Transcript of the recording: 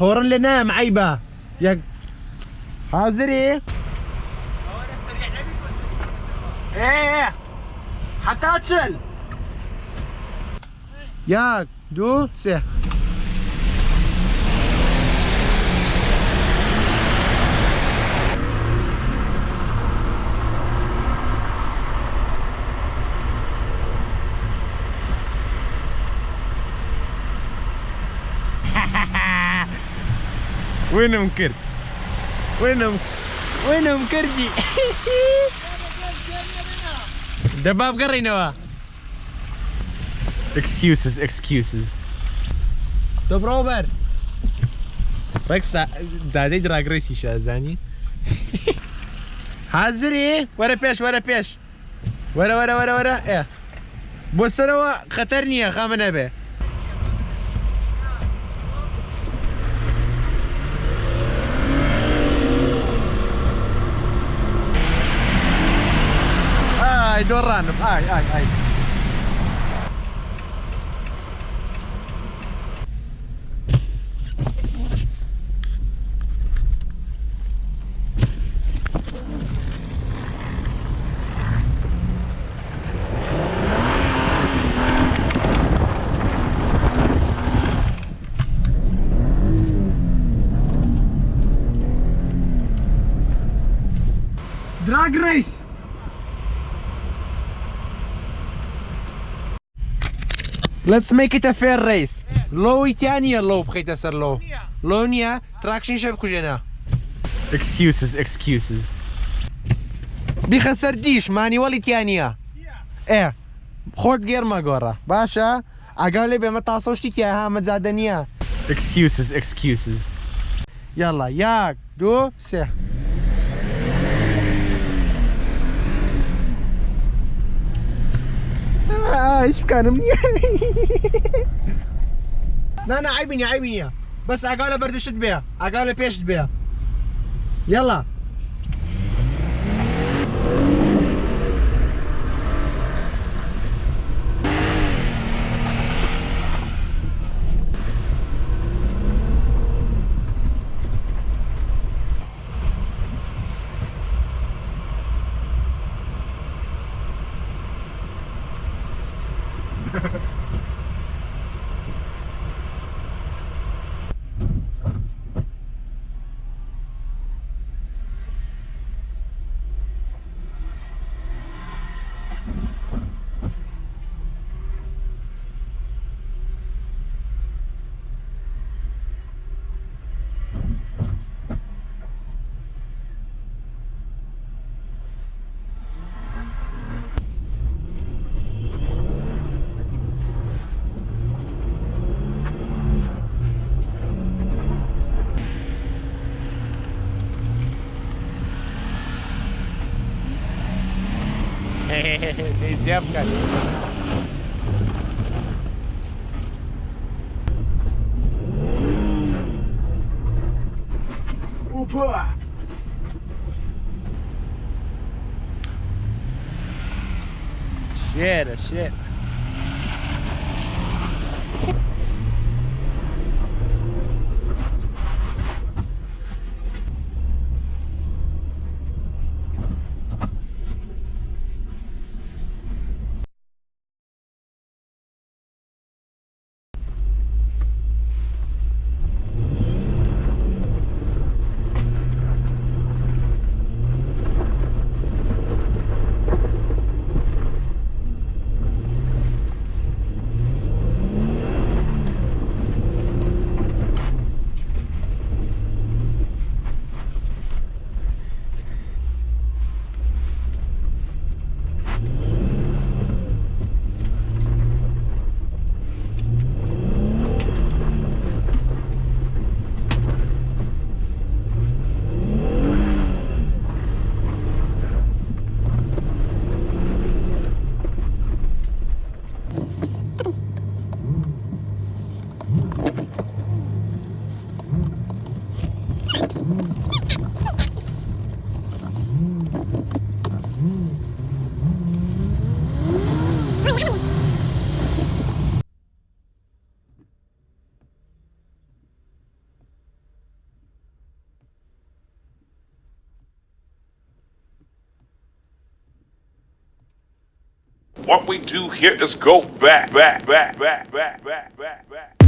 فورا لنا معيبة ياك حاضري ايه حتى اتشل ياك دو سه وينهم كرد وينهم كردي دباب قرينوا excuses طب روبر ركس زادي دراج ريسي شازاني حاضري ورا بيش ورا ايه بص انا خطرني يا خامنه به دور رانب اي دراج ريس Let's make it a fair race. لو ثانية لو بخيت أسر لو نيا تراكشن شايف كوجينا. Excuses. بيخسر ديش ماني ولي ثانية. إيه خود غير ما قرا باشا أقولي بما تعصوش تيها ما زادنيا. Excuses. يلا ياك دو سه. ايش كان منيح لا عيبني بس اقاله بردشت بيها اقاله بيشت بيها يلا Siapkan. Opa. Shit. What we do here is go back, back, back, back, back, back, back, back.